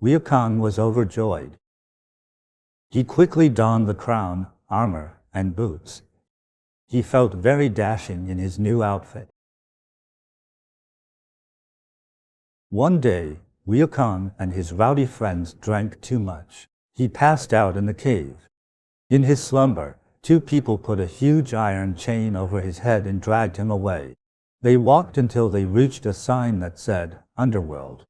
Wukong was overjoyed. He quickly donned the crown, armor, and boots. He felt very dashing in his new outfit. One day, Wukong and his rowdy friends drank too much. He passed out in the cave. In his slumber, two people put a huge iron chain over his head and dragged him away. They walked until they reached a sign that said, "Underworld.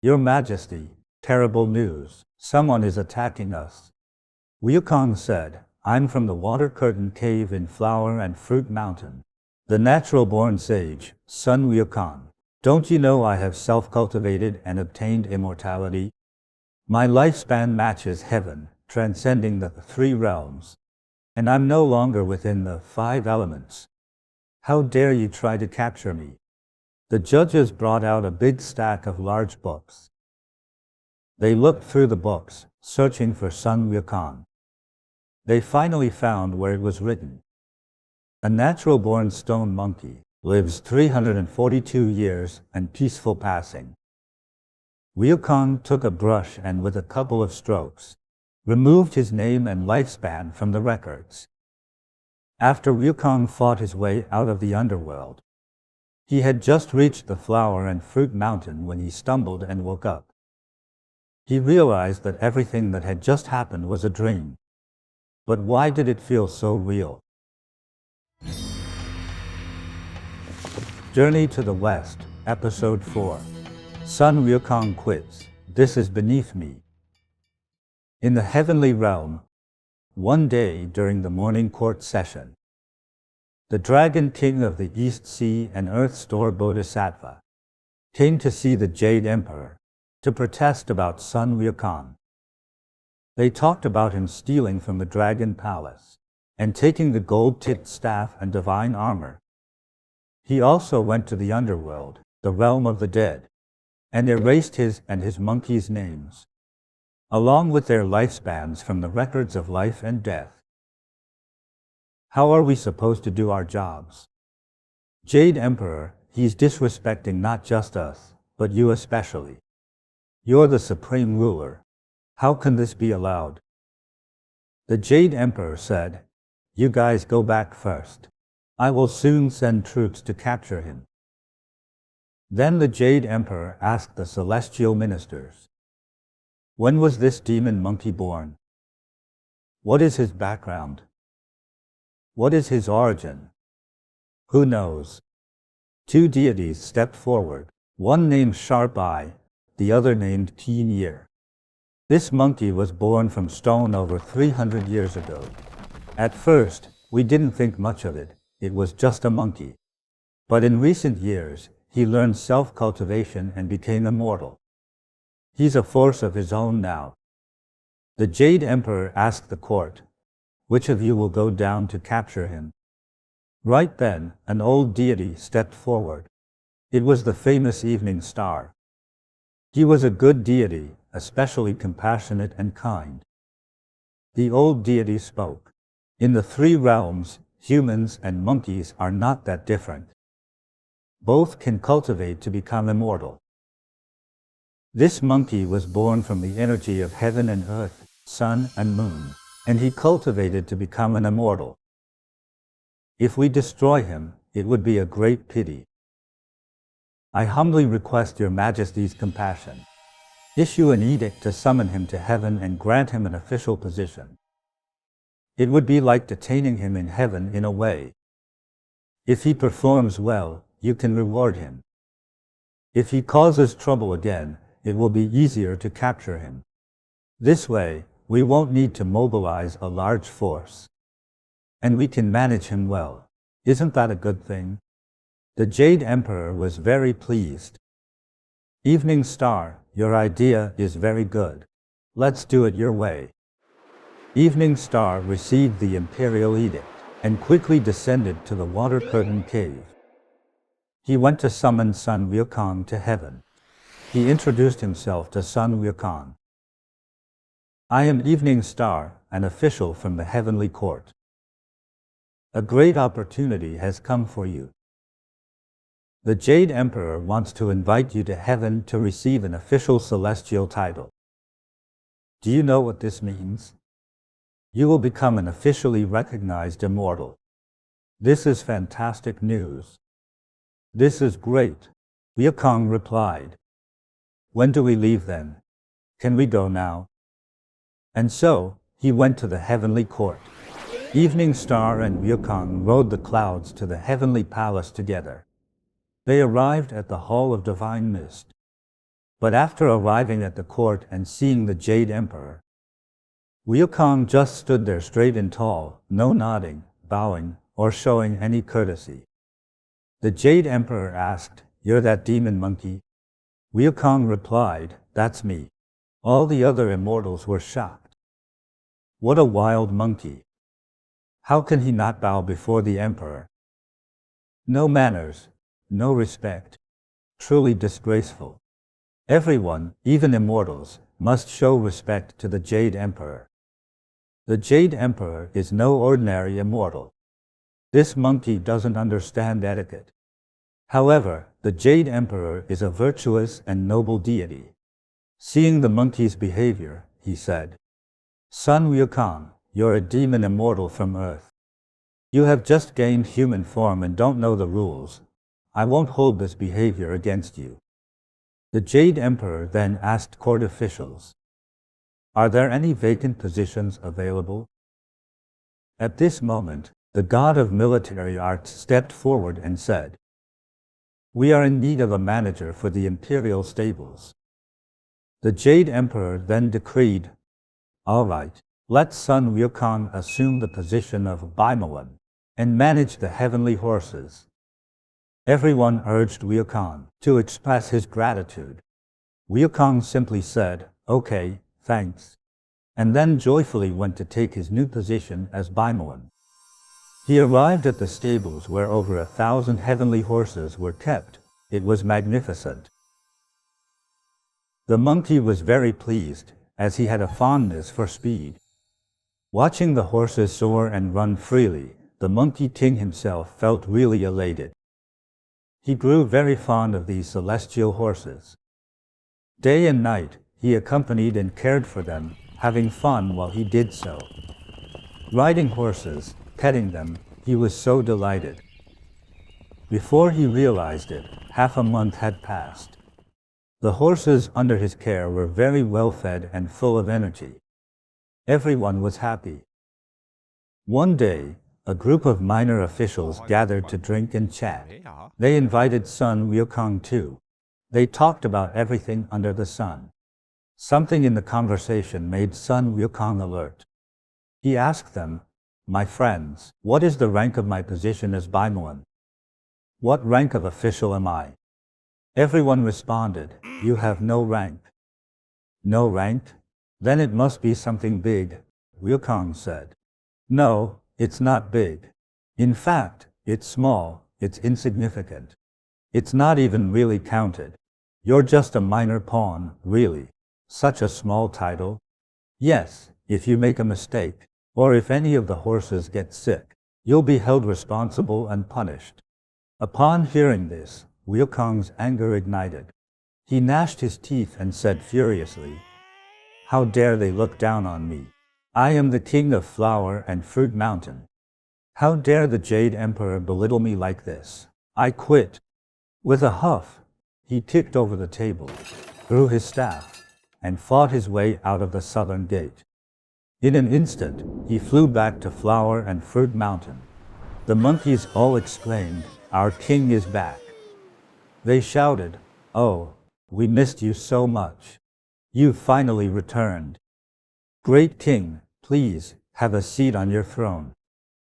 Your Majesty, terrible news. Someone is attacking us." Wukong said, "I'm from the Water Curtain Cave in Flower and Fruit Mountain. The natural-born sage, Sun Wukong. Don't you know I have self-cultivated and obtained immortality? My lifespan matches heaven, transcending the 3 realms. And I'm no longer within the 5 elements. How dare you try to capture me?" The judges brought out a big stack of large books. They looked through the books, searching for Sun Wukong. They finally found where it was written. A natural-born stone monkey lives 342 years and peaceful passing. Wukong took a brush and with a couple of strokes, removed his name and lifespan from the records. After Wukong fought his way out of the underworld, he had just reached the Flower and Fruit Mountain when he stumbled and woke up. He realized that everything that had just happened was a dream. But why did it feel so real? Journey to the West, Episode 4. Sun Wukong quits. This is beneath me. In the heavenly realm, one day during the morning court session, the Dragon King of the East Sea and Earth Store Bodhisattva came to see the Jade Emperor to protest about Sun Wukong. They talked about him stealing from the Dragon Palace and taking the gold-tipped staff and divine armor. He also went to the underworld, the realm of the dead, and erased his and his monkey's names, along with their lifespans from the records of life and death. How are we supposed to do our jobs? Jade Emperor, he's disrespecting not just us, but you especially. You're the supreme ruler. How can this be allowed? The Jade Emperor said, "You guys go back first. I will soon send troops to capture him." Then the Jade Emperor asked the celestial ministers, "When was this demon monkey born? What is his background? What is his origin? Who knows?" 2 deities stepped forward, one named Sharp Eye, the other named Keen Ear. This monkey was born from stone over 300 years ago. At first, we didn't think much of it. It was just a monkey. But in recent years, he learned self-cultivation and became immortal. He's a force of his own now. The Jade Emperor asked the court, "Which of you will go down to capture him?" Right then, an old deity stepped forward. It was the famous Evening Star. He was a good deity, especially compassionate and kind. The old deity spoke. "In the 3 realms, humans and monkeys are not that different. Both can cultivate to become immortal. This monkey was born from the energy of heaven and earth, sun and moon, and he cultivated to become an immortal. If we destroy him, it would be a great pity. I humbly request your Majesty's compassion. Issue an edict to summon him to heaven and grant him an official position. It would be like detaining him in heaven in a way. If he performs well, you can reward him. If he causes trouble again, it will be easier to capture him. This way, we won't need to mobilize a large force. And we can manage him well. Isn't that a good thing?" The Jade Emperor was very pleased. "Evening Star, your idea is very good. Let's do it your way." Evening Star received the imperial edict and quickly descended to the Water Curtain Cave. He went to summon Sun Wukong to heaven. He introduced himself to Sun Wukong. "I am Evening Star, an official from the heavenly court. A great opportunity has come for you. The Jade Emperor wants to invite you to heaven to receive an official celestial title. Do you know what this means? You will become an officially recognized immortal. This is fantastic news. This is great, Wukong replied. When do we leave then? Can we go now? And so, he went to the heavenly court. Evening Star and Wukong rode the clouds to the heavenly palace together. They arrived at the Hall of Divine Mist. But after arriving at the court and seeing the Jade Emperor, Wukong just stood there straight and tall, no nodding, bowing, or showing any courtesy. The Jade Emperor asked, "You're that demon monkey?" Wukong replied, "That's me." All the other immortals were shocked. What a wild monkey! How can he not bow before the Emperor? No manners, no respect. Truly disgraceful. Everyone, even immortals, must show respect to the Jade Emperor. The Jade Emperor is no ordinary immortal. This monkey doesn't understand etiquette. However, the Jade Emperor is a virtuous and noble deity. Seeing the monkey's behavior, he said, "Sun Wukong, you're a demon immortal from Earth. You have just gained human form and don't know the rules. I won't hold this behavior against you." The Jade Emperor then asked court officials, "Are there any vacant positions available?" At this moment, the god of military arts stepped forward and said, "We are in need of a manager for the imperial stables." The Jade Emperor then decreed, "All right, let Sun Wukong assume the position of Bimawen and manage the heavenly horses." Everyone urged Wukong to express his gratitude. Wukong simply said, "Okay, thanks," and then joyfully went to take his new position as Bimawen. He arrived at the stables where over 1,000 heavenly horses were kept. It was magnificent. The monkey was very pleased, as he had a fondness for speed. Watching the horses soar and run freely, the monkey king himself felt really elated. He grew very fond of these celestial horses. Day and night, he accompanied and cared for them, having fun while he did so. Riding horses, petting them, he was so delighted. Before he realized it, half a month had passed. The horses under his care were very well fed and full of energy. Everyone was happy. One day, a group of minor officials gathered to drink and chat. They invited Sun Wukong too. They talked about everything under the sun. Something in the conversation made Sun Wukong alert. He asked them, "My friends, what is the rank of my position as Bimawen? What rank of official am I?" Everyone responded, "You have no rank." "No rank? Then it must be something big," Wukong said. "No, it's not big. In fact, it's small, it's insignificant. It's not even really counted. You're just a minor pawn, really. Such a small title. Yes, if you make a mistake, or if any of the horses get sick, you'll be held responsible and punished." Upon hearing this, Wukong's anger ignited. He gnashed his teeth and said furiously, "How dare they look down on me? I am the king of Flower and Fruit Mountain. How dare the Jade Emperor belittle me like this? I quit." With a huff, he tipped over the table, threw his staff, and fought his way out of the southern gate. In an instant, he flew back to Flower and Fruit Mountain. The monkeys all exclaimed, "Our king is back." They shouted, "Oh, we missed you so much. You finally returned. Great king, please, have a seat on your throne.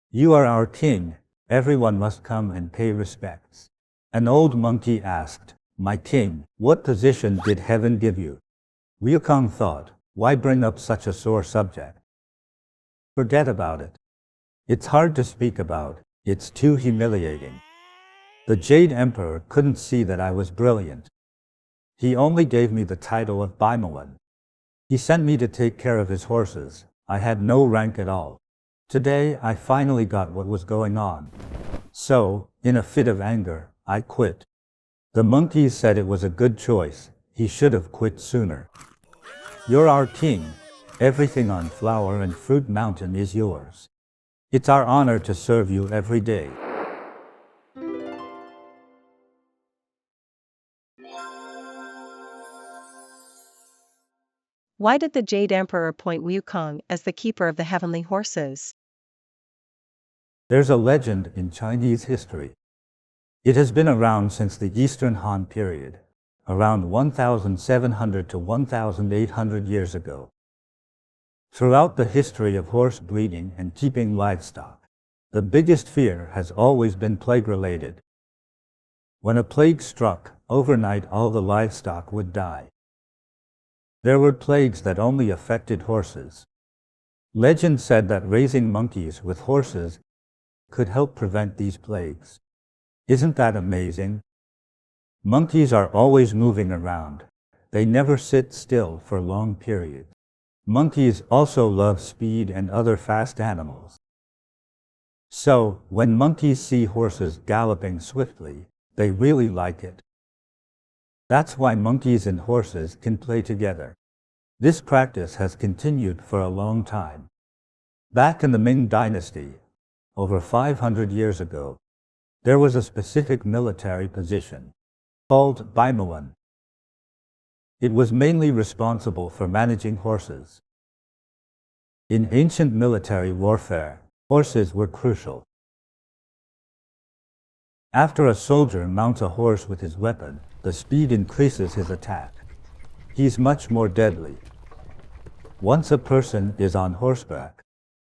You are our king, everyone must come and pay respects." An old monkey asked, "My king, what position did heaven give you?" Wukong thought, why bring up such a sore subject? Forget about it. It's hard to speak about, it's too humiliating. The Jade Emperor couldn't see that I was brilliant. He only gave me the title of Bimawen. He sent me to take care of his horses. I had no rank at all. Today I finally got what was going on. So, in a fit of anger, I quit. The monkeys said it was a good choice. He should have quit sooner. "You're our king. Everything on Flower and Fruit Mountain is yours. It's our honor to serve you every day. Why did the Jade Emperor appoint Wukong as the keeper of the heavenly horses? There's a legend in Chinese history. It has been around since the Eastern Han period, around 1,700 to 1,800 years ago. Throughout the history of horse breeding and keeping livestock, the biggest fear has always been plague-related. When a plague struck, overnight all the livestock would die. There were plagues that only affected horses. Legend said that raising monkeys with horses could help prevent these plagues. Isn't that amazing? Monkeys are always moving around. They never sit still for long periods. Monkeys also love speed and other fast animals. So, when monkeys see horses galloping swiftly, they really like it. That's why monkeys and horses can play together. This practice has continued for a long time. Back in the Ming Dynasty, over 500 years ago, there was a specific military position called Bimawen. It was mainly responsible for managing horses. In ancient military warfare, horses were crucial. After a soldier mounts a horse with his weapon, the speed increases his attack. He's much more deadly. Once a person is on horseback,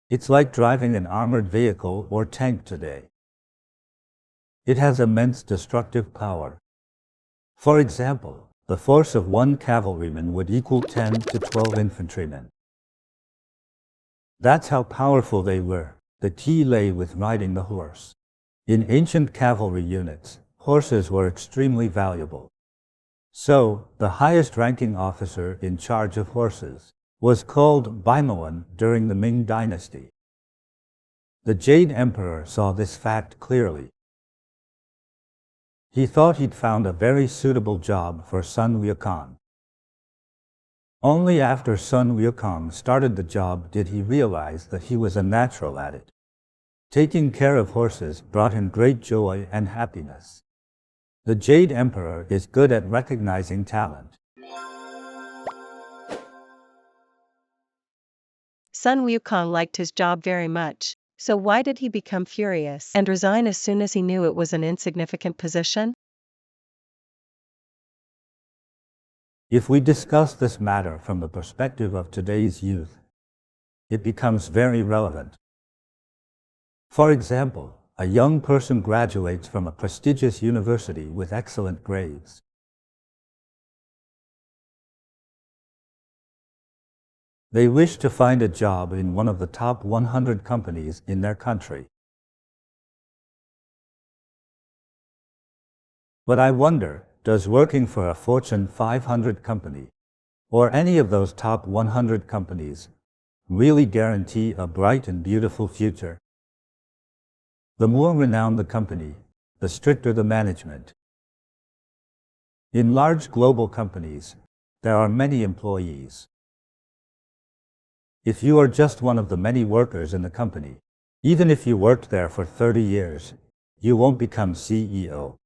it's like driving an armored vehicle or tank today. It has immense destructive power. For example, the force of one cavalryman would equal 10 to 12 infantrymen. That's how powerful they were. The key lay with riding the horse. In ancient cavalry units, horses were extremely valuable. So, the highest ranking officer in charge of horses was called Bimawen during the Ming Dynasty. The Jade Emperor saw this fact clearly. He thought he'd found a very suitable job for Sun Wukong. Only after Sun Wukong started the job did he realize that he was a natural at it. Taking care of horses brought him great joy and happiness. The Jade Emperor is good at recognizing talent. Sun Wukong liked his job very much, so why did he become furious and resign as soon as he knew it was an insignificant position? If we discuss this matter from the perspective of today's youth, it becomes very relevant. For example, a young person graduates from a prestigious university with excellent grades. They wish to find a job in one of the top 100 companies in their country. But I wonder, does working for a Fortune 500 company, or any of those top 100 companies, really guarantee a bright and beautiful future? The more renowned the company, the stricter the management. In large global companies, there are many employees. If you are just one of the many workers in the company, even if you worked there for 30 years, you won't become CEO.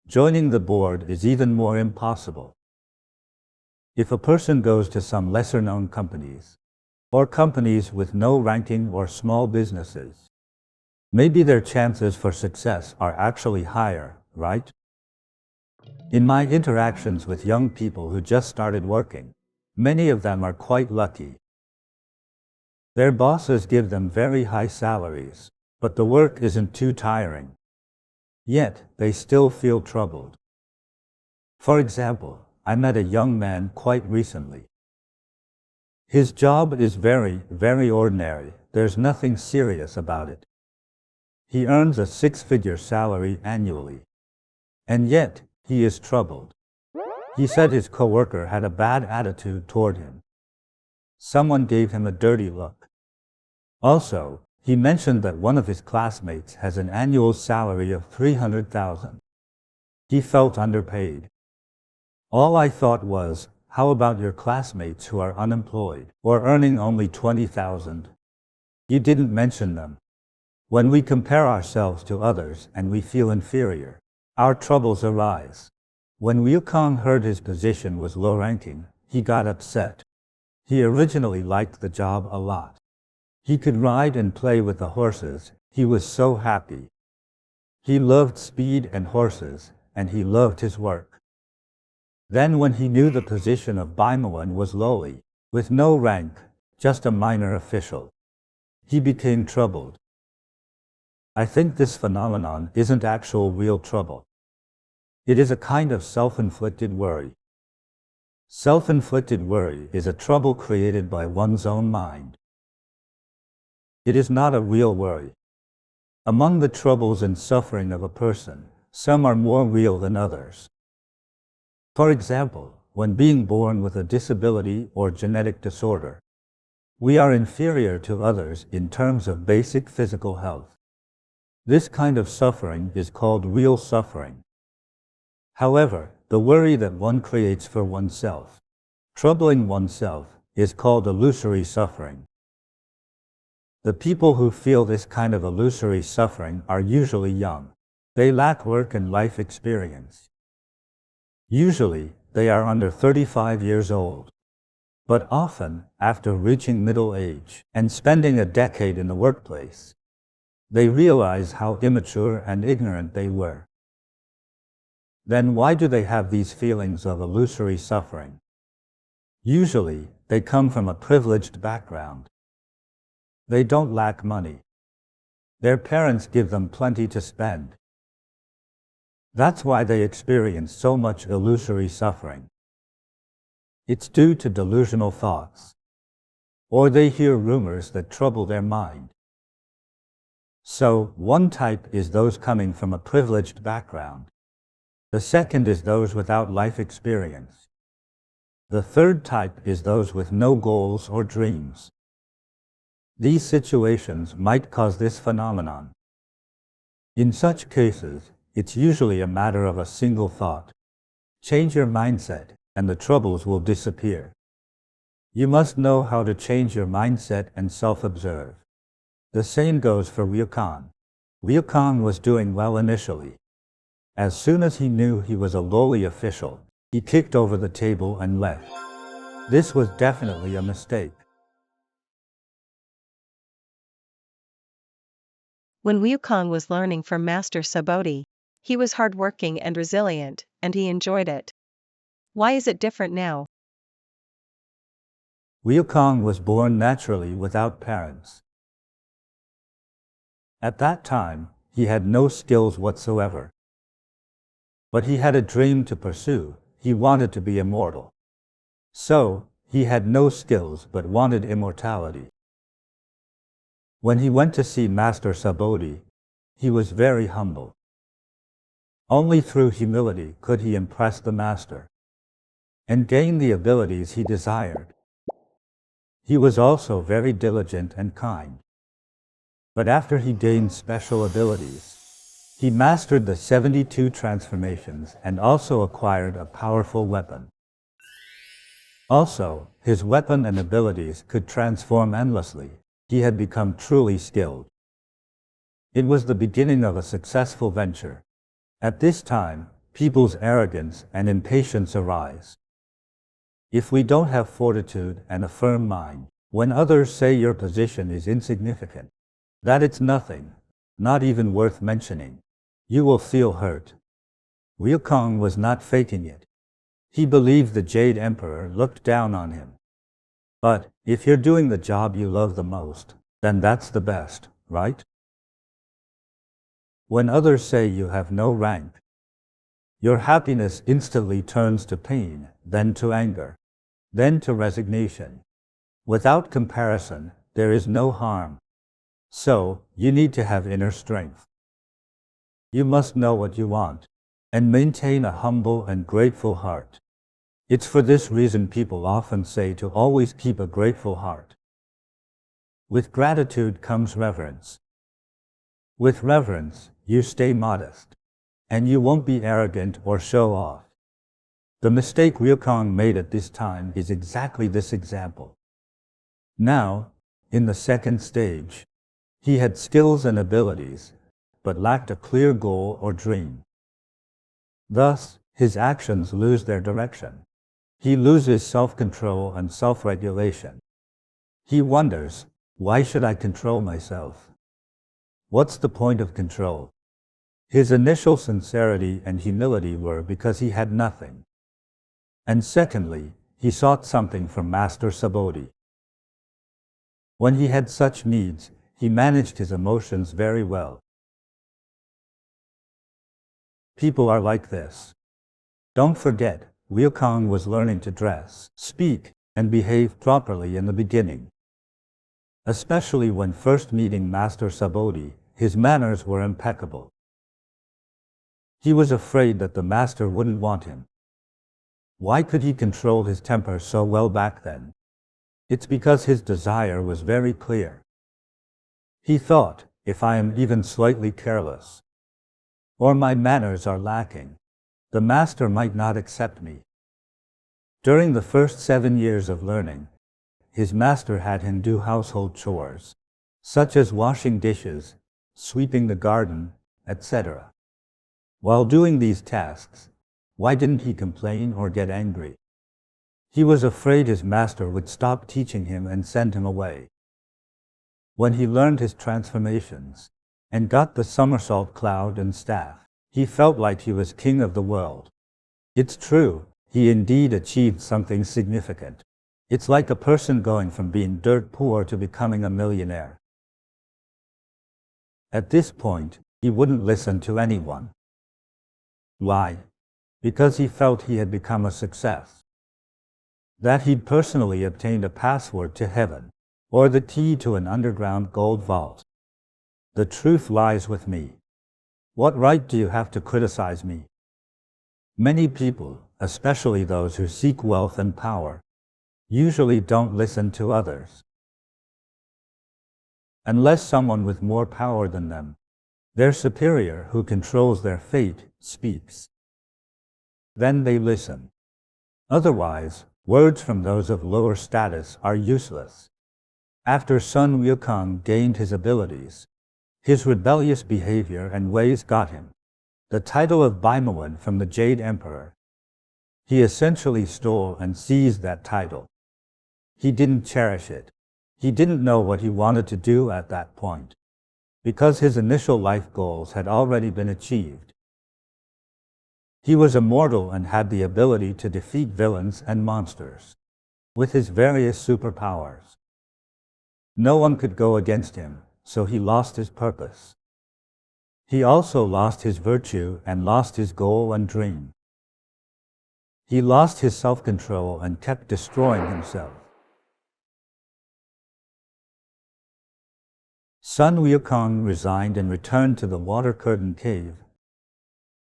Joining the board is even more impossible. If a person goes to some lesser-known companies, or companies with no ranking or small businesses, maybe their chances for success are actually higher, right? In my interactions with young people who just started working, many of them are quite lucky. Their bosses give them very high salaries, but the work isn't too tiring. Yet, they still feel troubled. For example, I met a young man quite recently. His job is very, very ordinary. There's nothing serious about it. He earns a six-figure salary annually. And yet, he is troubled. He said his coworker had a bad attitude toward him. Someone gave him a dirty look. Also, he mentioned that one of his classmates has an annual salary of $300,000. He felt underpaid. All I thought was, How about your classmates who are unemployed or earning only 20,000? You didn't mention them. When we compare ourselves to others and we feel inferior, our troubles arise. When Wukong heard his position was low-ranking, he got upset. He originally liked the job a lot. He could ride and play with the horses. He was so happy. He loved speed and horses, and he loved his work. Then when he knew the position of Bimawen was lowly, with no rank, just a minor official, he became troubled. I think this phenomenon isn't actual real trouble. It is a kind of self-inflicted worry. Self-inflicted worry is a trouble created by one's own mind. It is not a real worry. Among the troubles and suffering of a person, some are more real than others. For example, when being born with a disability or genetic disorder, we are inferior to others in terms of basic physical health. This kind of suffering is called real suffering. However, the worry that one creates for oneself, troubling oneself, is called illusory suffering. The people who feel this kind of illusory suffering are usually young. They lack work and life experience. Usually, they are under 35 years old. But often, after reaching middle age and spending a decade in the workplace, they realize how immature and ignorant they were. Then why do they have these feelings of illusory suffering? Usually, they come from a privileged background. They don't lack money. Their parents give them plenty to spend. That's why they experience so much illusory suffering. It's due to delusional thoughts. Or they hear rumors that trouble their mind. So, one type is those coming from a privileged background. The second is those without life experience. The third type is those with no goals or dreams. These situations might cause this phenomenon. In such cases, it's usually a matter of a single thought. Change your mindset, and the troubles will disappear. You must know how to change your mindset and self-observe. The same goes for Wukong. Wukong was doing well initially. As soon as he knew he was a lowly official, he kicked over the table and left. This was definitely a mistake. When Wukong was learning from Master Subodhi, he was hardworking and resilient, and he enjoyed it. Why is it different now? Wukong was born naturally without parents. At that time, he had no skills whatsoever. But he had a dream to pursue. He wanted to be immortal. So, he had no skills but wanted immortality. When he went to see Master Subodhi, he was very humble. Only through humility could he impress the master and gain the abilities he desired. He was also very diligent and kind. But after he gained special abilities, he mastered the 72 transformations and also acquired a powerful weapon. Also, his weapon and abilities could transform endlessly. He had become truly skilled. It was the beginning of a successful venture. At this time, people's arrogance and impatience arise. If we don't have fortitude and a firm mind, when others say your position is insignificant, that it's nothing, not even worth mentioning, you will feel hurt. Wukong was not faking it. He believed the Jade Emperor looked down on him. But, if you're doing the job you love the most, then that's the best, right? When others say you have no rank, your happiness instantly turns to pain, then to anger, then to resignation. Without comparison, there is no harm. So, you need to have inner strength. You must know what you want, and maintain a humble and grateful heart. It's for this reason people often say to always keep a grateful heart. With gratitude comes reverence. With reverence, you stay modest, and you won't be arrogant or show off. The mistake Wukong made at this time is exactly this example. Now, in the second stage, he had skills and abilities, but lacked a clear goal or dream. Thus, his actions lose their direction. He loses self-control and self-regulation. He wonders, why should I control myself? What's the point of control? His initial sincerity and humility were because he had nothing. And secondly, he sought something from Master Subodhi. When he had such needs, he managed his emotions very well. People are like this. Don't forget, Wukong was learning to dress, speak, and behave properly in the beginning. Especially when first meeting Master Subodhi, his manners were impeccable. He was afraid that the master wouldn't want him. Why could he control his temper so well back then? It's because his desire was very clear. He thought, if I am even slightly careless, or my manners are lacking, the master might not accept me. During the first 7 years of learning, his master had him do household chores, such as washing dishes, sweeping the garden, etc. While doing these tasks, why didn't he complain or get angry? He was afraid his master would stop teaching him and send him away. When he learned his transformations and got the somersault cloud and staff, he felt like he was king of the world. It's true, he indeed achieved something significant. It's like a person going from being dirt poor to becoming a millionaire. At this point, he wouldn't listen to anyone. Why? Because he felt he had become a success. That he'd personally obtained a password to heaven, or the key to an underground gold vault. The truth lies with me. What right do you have to criticize me? Many people, especially those who seek wealth and power, usually don't listen to others. Unless someone with more power than them, their superior who controls their fate, speaks. Then they listen. Otherwise, words from those of lower status are useless. After Sun Wukong gained his abilities, his rebellious behavior and ways got him the title of Bimawen from the Jade Emperor. He essentially stole and seized that title. He didn't cherish it. He didn't know what he wanted to do at that point, because his initial life goals had already been achieved. He was immortal and had the ability to defeat villains and monsters with his various superpowers. No one could go against him, so he lost his purpose. He also lost his virtue and lost his goal and dream. He lost his self-control and kept destroying himself. Sun Wukong resigned and returned to the water curtain cave,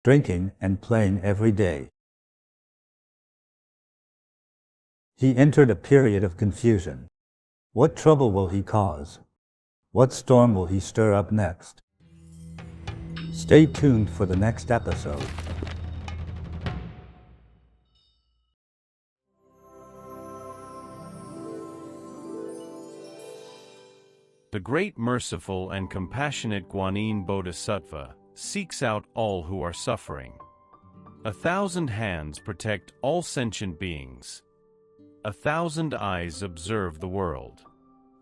drinking and playing every day. He entered a period of confusion. What trouble will he cause? What storm will he stir up next? Stay tuned for the next episode. The great merciful and compassionate Guanyin Bodhisattva seeks out all who are suffering. 1,000 hands protect all sentient beings. 1,000 eyes observe the world.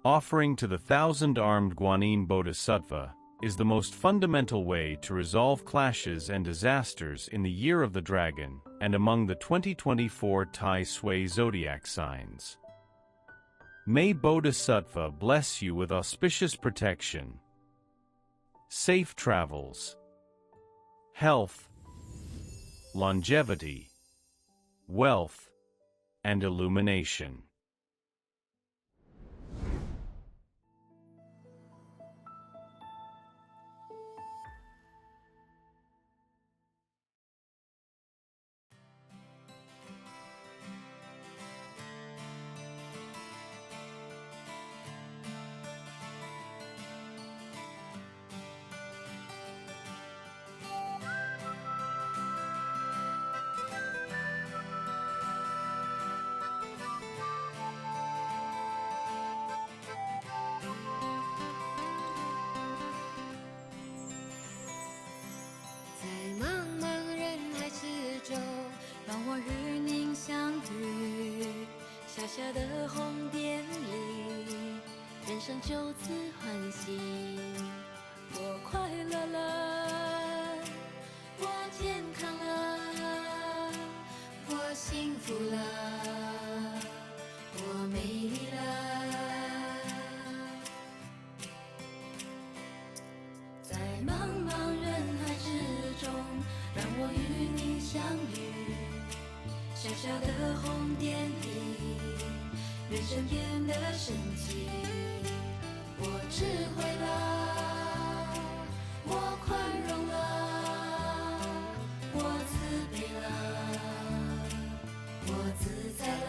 Offering to the 1,000-armed Guanyin Bodhisattva is the most fundamental way to resolve clashes and disasters in the Year of the Dragon and among the 2024 Tai Sui zodiac signs. May Bodhisattva bless you with auspicious protection, safe travels, health, longevity, wealth, and illumination. 小小的红点里，人生就此欢喜。我快乐了，我健康了，我幸福了，我美丽了。在茫茫人海之中，让我与你相遇。小小的红点里，人生变得神奇。我智慧了，我宽容了，我慈悲了，我自在了。